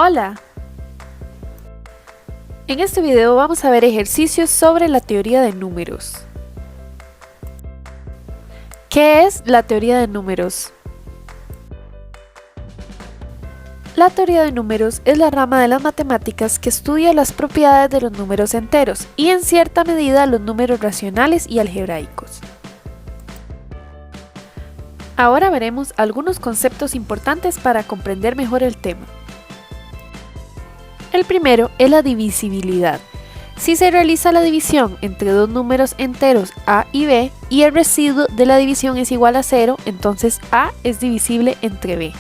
Hola. En este video vamos a ver ejercicios sobre la teoría de números. ¿Qué es la teoría de números? La teoría de números es la rama de las matemáticas que estudia las propiedades de los números enteros y en cierta medida los números racionales y algebraicos. Ahora veremos algunos conceptos importantes para comprender mejor el tema. El primero es la divisibilidad. Si se realiza la división entre dos números enteros a y b y el residuo de la división es igual a 0, entonces a es divisible entre b.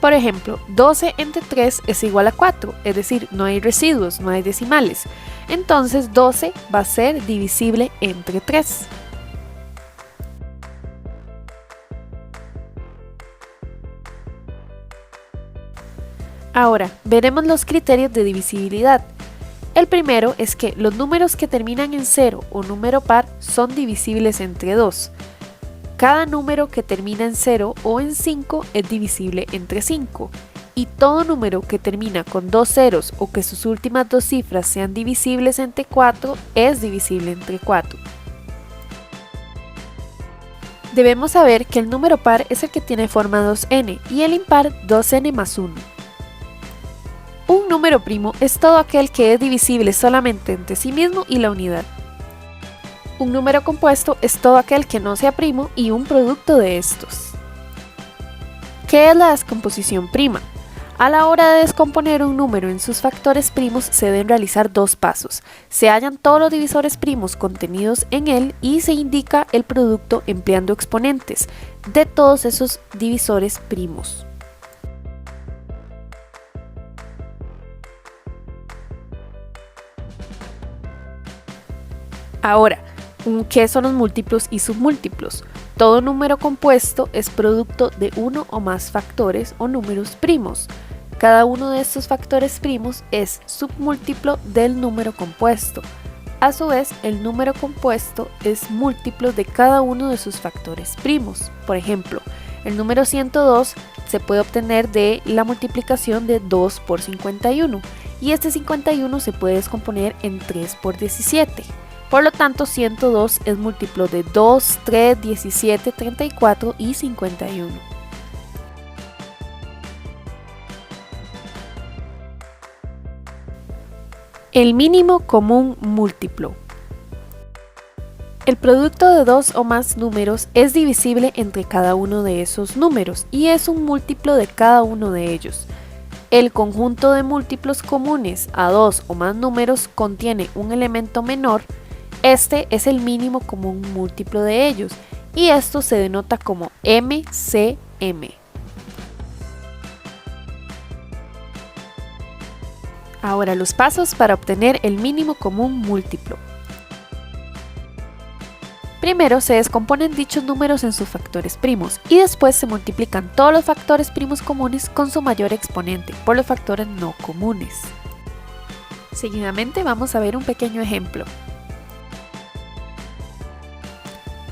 Por ejemplo, 12 entre 3 es igual a 4, es decir, no hay residuos, no hay decimales. Entonces 12 va a ser divisible entre 3. Ahora, veremos los criterios de divisibilidad. El primero es que los números que terminan en 0 o número par son divisibles entre 2. Cada número que termina en 0 o en 5 es divisible entre 5. Y todo número que termina con dos ceros o que sus últimas dos cifras sean divisibles entre 4 es divisible entre 4. Debemos saber que el número par es el que tiene forma 2n y el impar 2n más 1. Un número primo es todo aquel que es divisible solamente entre sí mismo y la unidad. Un número compuesto es todo aquel que no sea primo y un producto de estos. ¿Qué es la descomposición prima? A la hora de descomponer un número en sus factores primos se deben realizar dos pasos. Se hallan todos los divisores primos contenidos en él y se indica el producto empleando exponentes de todos esos divisores primos. Ahora, ¿qué son los múltiplos y submúltiplos? Todo número compuesto es producto de uno o más factores o números primos. Cada uno de estos factores primos es submúltiplo del número compuesto. A su vez, el número compuesto es múltiplo de cada uno de sus factores primos. Por ejemplo, el número 102 se puede obtener de la multiplicación de 2 por 51 y este 51 se puede descomponer en 3 por 17. Por lo tanto, 102 es múltiplo de 2, 3, 17, 34 y 51. El mínimo común múltiplo. El producto de dos o más números es divisible entre cada uno de esos números y es un múltiplo de cada uno de ellos. El conjunto de múltiplos comunes a dos o más números contiene un elemento menor. Este es el mínimo común múltiplo de ellos y esto se denota como MCM. Ahora los pasos para obtener el mínimo común múltiplo. Primero se descomponen dichos números en sus factores primos y después se multiplican todos los factores primos comunes con su mayor exponente por los factores no comunes. Seguidamente vamos a ver un pequeño ejemplo.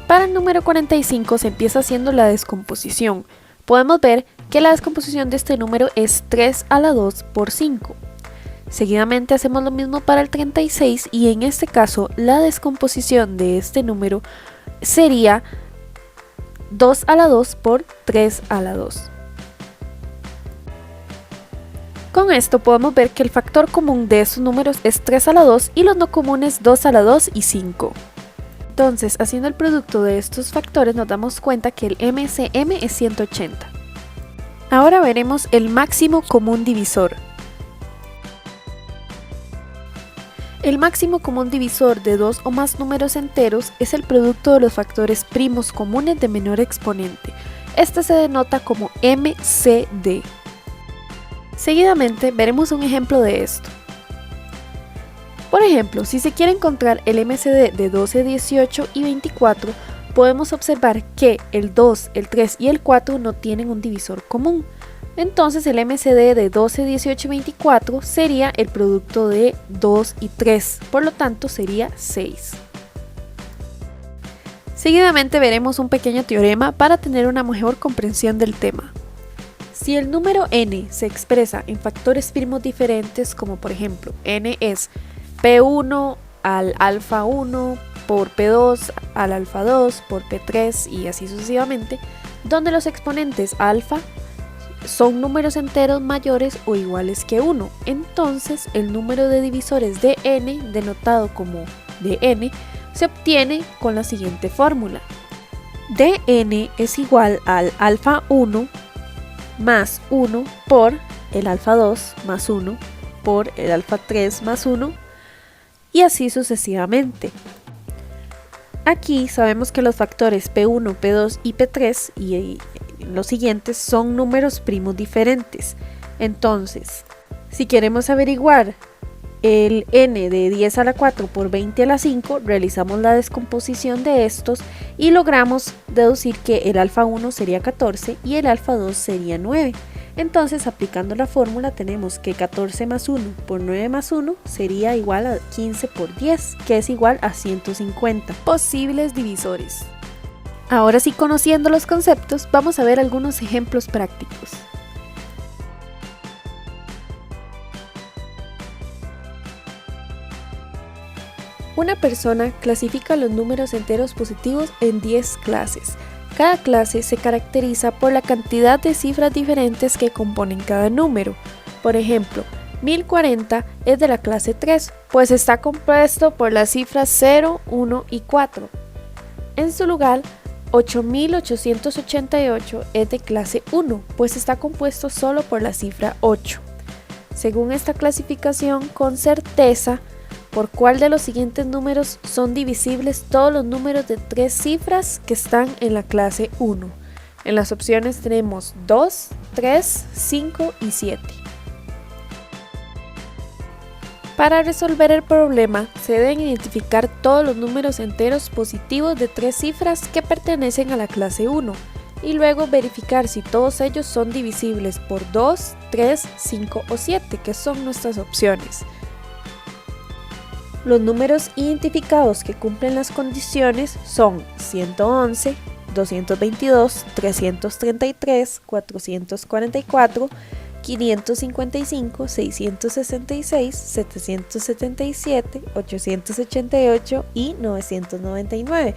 Para el número 45 se empieza haciendo la descomposición. Podemos ver que la descomposición de este número es 3 a la 2 por 5. Seguidamente hacemos lo mismo para el 36 y en este caso la descomposición de este número sería 2 a la 2 por 3 a la 2. Con esto podemos ver que el factor común de estos números es 3 a la 2 y los no comunes 2 a la 2 y 5. Entonces, haciendo el producto de estos factores nos damos cuenta que el MCM es 180. Ahora veremos el máximo común divisor. El máximo común divisor de dos o más números enteros es el producto de los factores primos comunes de menor exponente. Este se denota como MCD. Seguidamente veremos un ejemplo de esto. Por ejemplo, si se quiere encontrar el MCD de 12, 18 y 24, podemos observar que el 2, el 3 y el 4 no tienen un divisor común. Entonces el MCD de 12, 18 y 24 sería el producto de 2 y 3, por lo tanto sería 6. Seguidamente veremos un pequeño teorema para tener una mejor comprensión del tema. Si el número n se expresa en factores primos diferentes, como por ejemplo n es p1 al alfa 1 por p2 al alfa 2 por p3 y así sucesivamente, donde los exponentes alfa son números enteros mayores o iguales que 1, entonces el número de divisores de n, denotado como dn, se obtiene con la siguiente fórmula. dn es igual al alfa 1 más 1 por el alfa 2 más 1 por el alfa 3 más 1 y así sucesivamente. Aquí sabemos que los factores P1, P2 y P3 y los siguientes son números primos diferentes. Entonces, si queremos averiguar el n de 10 a la 4 por 20 a la 5, realizamos la descomposición de estos y logramos deducir que el alfa 1 sería 14 y el alfa 2 sería 9. Entonces, aplicando la fórmula, tenemos que 14 más 1 por 9 más 1 sería igual a 15 por 10, que es igual a 150. Posibles divisores. Ahora sí, conociendo los conceptos, vamos a ver algunos ejemplos prácticos. Una persona clasifica los números enteros positivos en 10 clases. Cada clase se caracteriza por la cantidad de cifras diferentes que componen cada número. Por ejemplo, 1040 es de la clase 3, pues está compuesto por las cifras 0, 1 y 4. En su lugar, 8888 es de clase 1, pues está compuesto solo por la cifra 8. Según esta clasificación, con certeza, ¿por cuál de los siguientes números son divisibles todos los números de 3 cifras que están en la clase 1? En las opciones tenemos 2, 3, 5 y 7. Para resolver el problema, se deben identificar todos los números enteros positivos de 3 cifras que pertenecen a la clase 1 y luego verificar si todos ellos son divisibles por 2, 3, 5 o 7, que son nuestras opciones. Los números identificados que cumplen las condiciones son 111, 222, 333, 444, 555, 666, 777, 888 y 999,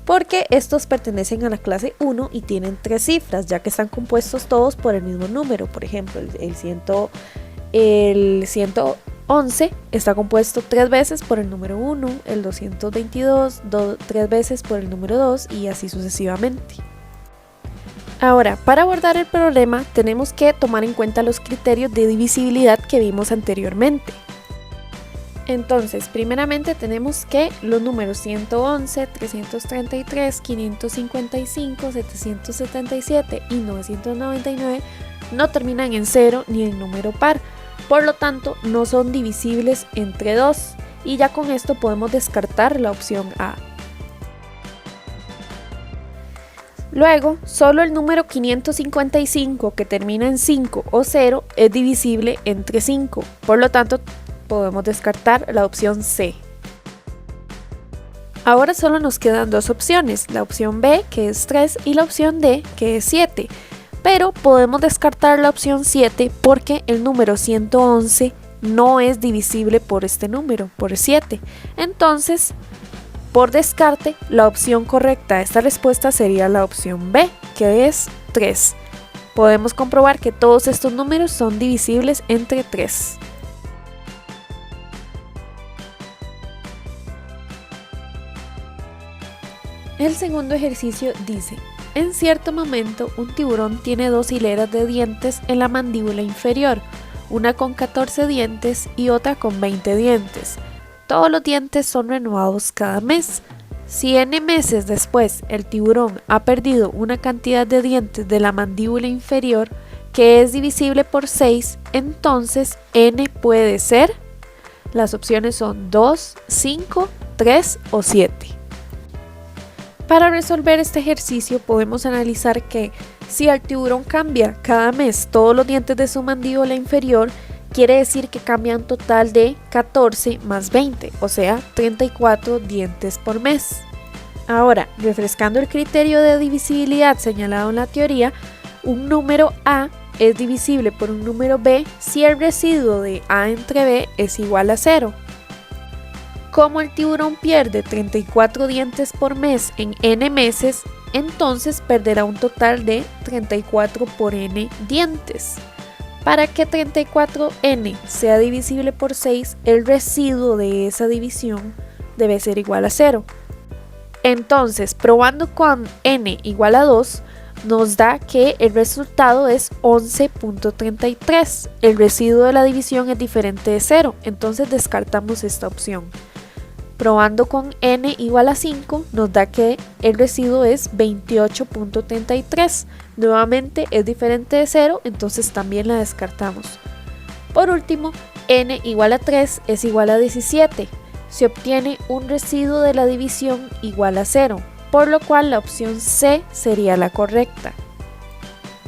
porque estos pertenecen a la clase 1 y tienen 3 cifras, ya que están compuestos todos por el mismo número. Por ejemplo, el 111 está compuesto 3 veces por el número 1, el 222 3 veces por el número 2 y así sucesivamente. Ahora, para abordar el problema tenemos que tomar en cuenta los criterios de divisibilidad que vimos anteriormente. Entonces, primeramente tenemos que los números 111, 333, 555, 777 y 999 no terminan en 0 ni en número par. Por lo tanto, no son divisibles entre 2 y ya con esto podemos descartar la opción A. Luego, solo el número 555 que termina en 5 o 0 es divisible entre 5, por lo tanto podemos descartar la opción C. Ahora solo nos quedan dos opciones, la opción B que es 3 y la opción D que es 7. Pero podemos descartar la opción 7 porque el número 111 no es divisible por este número, por 7. Entonces, por descarte, la opción correcta a esta respuesta sería la opción B, que es 3. Podemos comprobar que todos estos números son divisibles entre 3. El segundo ejercicio dice: en cierto momento, un tiburón tiene 2 hileras de dientes en la mandíbula inferior, una con 14 dientes y otra con 20 dientes. Todos los dientes son renovados cada mes. Si n meses después el tiburón ha perdido una cantidad de dientes de la mandíbula inferior que es divisible por 6, entonces n puede ser. Las opciones son 2, 5, 3 o 7. Para resolver este ejercicio podemos analizar que si el tiburón cambia cada mes todos los dientes de su mandíbula inferior, quiere decir que cambia un total de 14 más 20, o sea, 34 dientes por mes. Ahora, refrescando el criterio de divisibilidad señalado en la teoría, Un número A es divisible por un número B si el residuo de A entre B es igual a 0. Como el tiburón pierde 34 dientes por mes en n meses, entonces perderá un total de 34 por n dientes. Para que 34n sea divisible por 6, el residuo de esa división debe ser igual a 0. Entonces, probando con n igual a 2, nos da que el resultado es 11.33. El residuo de la división es diferente de 0, entonces descartamos esta opción. Probando con n igual a 5, nos da que el residuo es 28.33. Nuevamente es diferente de 0, entonces también la descartamos. Por último, n igual a 3 es igual a 17. Se obtiene un residuo de la división igual a 0, por lo cual la opción C sería la correcta.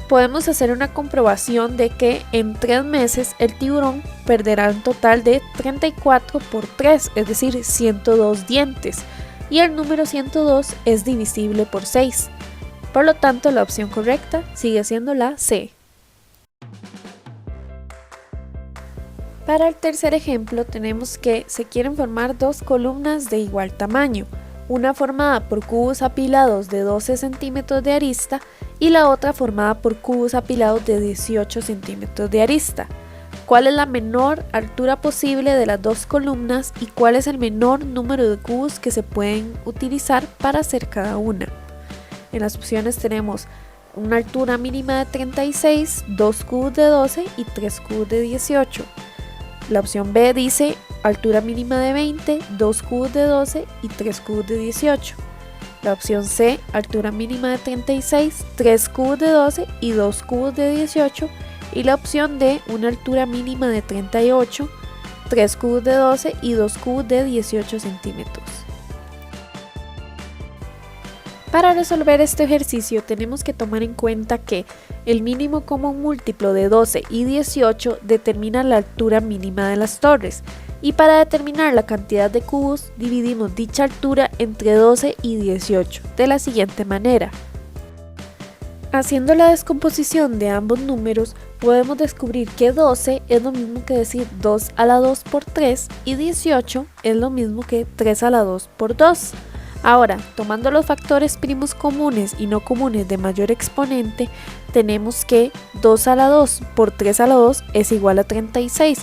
Podemos hacer una comprobación de que en 3 meses el tiburón perderá un total de 34 por 3, es decir, 102 dientes, y el número 102 es divisible por 6. Por lo tanto, la opción correcta sigue siendo la C. Para el tercer ejemplo tenemos que se quieren formar dos columnas de igual tamaño, una formada por cubos apilados de 12 centímetros de arista y la otra formada por cubos apilados de 18 centímetros de arista. ¿Cuál es la menor altura posible de las dos columnas y cuál es el menor número de cubos que se pueden utilizar para hacer cada una? En las opciones tenemos una altura mínima de 36, 2 cubos de 12 y 3 cubos de 18. La opción B dice altura mínima de 20, 2 cubos de 12 y 3 cubos de 18. La opción C, altura mínima de 36, 3 cubos de 12 y 2 cubos de 18. Y la opción D, una altura mínima de 38, 3 cubos de 12 y 2 cubos de 18 centímetros. Para resolver este ejercicio tenemos que tomar en cuenta que el mínimo común múltiplo de 12 y 18 determina la altura mínima de las torres, y para determinar la cantidad de cubos dividimos dicha altura entre 12 y 18 de la siguiente manera. Haciendo la descomposición de ambos números podemos descubrir que 12 es lo mismo que decir 2 a la 2 por 3 y 18 es lo mismo que 3 a la 2 por 2. Ahora, tomando los factores primos comunes y no comunes de mayor exponente, tenemos que 2 a la 2 por 3 a la 2 es igual a 36.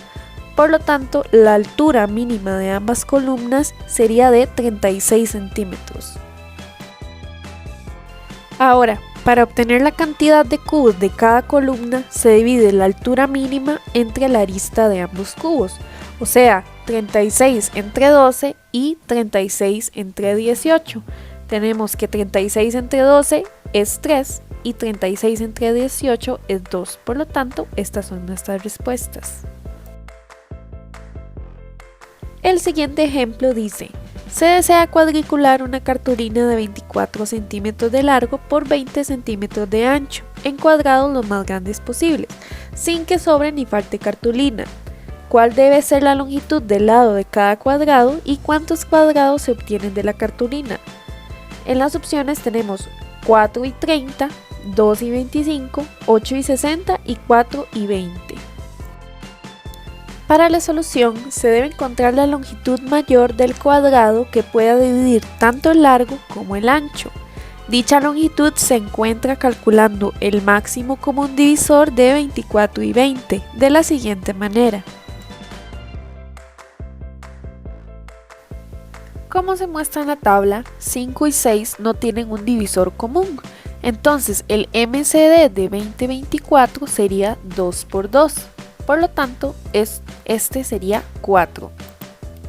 Por lo tanto, la altura mínima de ambas columnas sería de 36 centímetros. Ahora, para obtener la cantidad de cubos de cada columna, se divide la altura mínima entre la arista de ambos cubos, o sea, 36 entre 12 y 36 entre 18. Tenemos que 36 entre 12 es 3 y 36 entre 18 es 2. Por lo tanto, estas son nuestras respuestas. El siguiente ejemplo dice: se desea cuadricular una cartulina de 24 centímetros de largo por 20 centímetros de ancho, en cuadrados los más grandes posibles, sin que sobre ni falte cartulina. ¿Cuál debe ser la longitud del lado de cada cuadrado y cuántos cuadrados se obtienen de la cartulina? En las opciones tenemos 4 y 30, 2 y 25, 8 y 60 y 4 y 20. Para la solución se debe encontrar la longitud mayor del cuadrado que pueda dividir tanto el largo como el ancho. Dicha longitud se encuentra calculando el máximo común divisor de 24 y 20 de la siguiente manera. Como se muestra en la tabla, 5 y 6 no tienen un divisor común, entonces el MCD de 20 y 24 sería 2 por 2, por lo tanto este sería 4.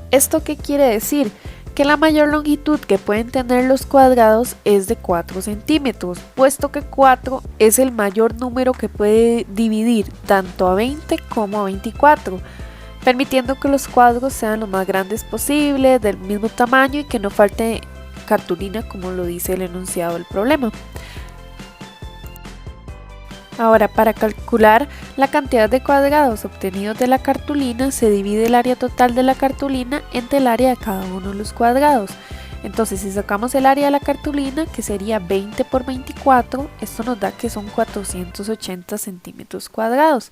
¿Esto qué quiere decir? Que la mayor longitud que pueden tener los cuadrados es de 4 centímetros, puesto que 4 es el mayor número que puede dividir tanto a 20 como a 24. Permitiendo que los cuadros sean lo más grandes posible, del mismo tamaño y que no falte cartulina como lo dice el enunciado del problema. Ahora, para calcular la cantidad de cuadrados obtenidos de la cartulina, se divide el área total de la cartulina entre el área de cada uno de los cuadrados. Entonces si sacamos el área de la cartulina, que sería 20 por 24, esto nos da que son 480 centímetros cuadrados.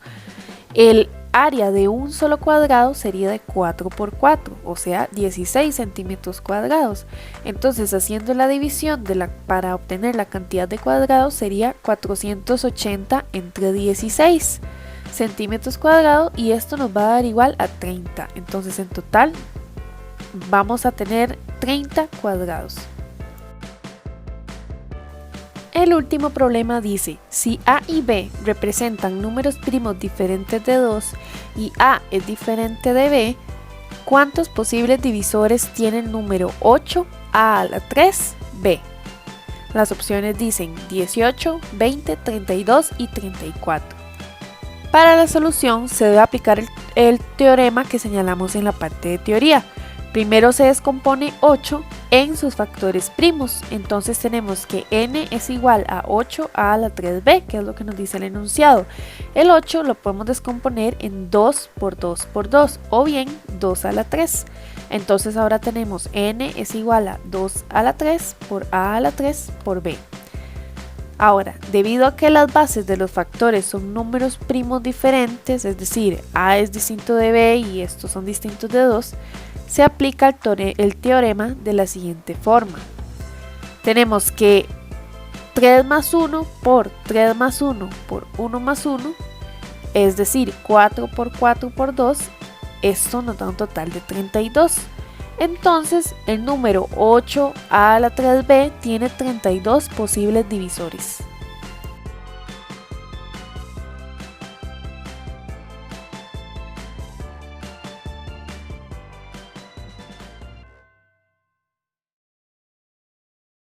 El área de un solo cuadrado sería de 4 por 4, o sea 16 centímetros cuadrados. Entonces haciendo la división para obtener la cantidad de cuadrados sería 480 entre 16 centímetros cuadrados, y esto nos va a dar igual a 30. Entonces en total vamos a tener 30 cuadrados. El último problema dice, si A y B representan números primos diferentes de 2 y A es diferente de B, ¿cuántos posibles divisores tiene el número 8 A a la 3 B? Las opciones dicen 18, 20, 32 y 34. Para la solución se debe aplicar el teorema que señalamos en la parte de teoría. Primero se descompone 8 en sus factores primos, entonces tenemos que n es igual a 8a a la 3b, que es lo que nos dice el enunciado. El 8 lo podemos descomponer en 2 por 2 por 2, o bien 2 a la 3. Entonces ahora tenemos n es igual a 2 a la 3 por a la 3 por b. Ahora, debido a que las bases de los factores son números primos diferentes, es decir, a es distinto de b y estos son distintos de 2, se aplica el teorema de la siguiente forma. Tenemos que 3 más 1 por 3 más 1 por 1 más 1, es decir, 4 por 4 por 2, esto nos da un total de 32. Entonces, el número 8a a la 3b tiene 32 posibles divisores.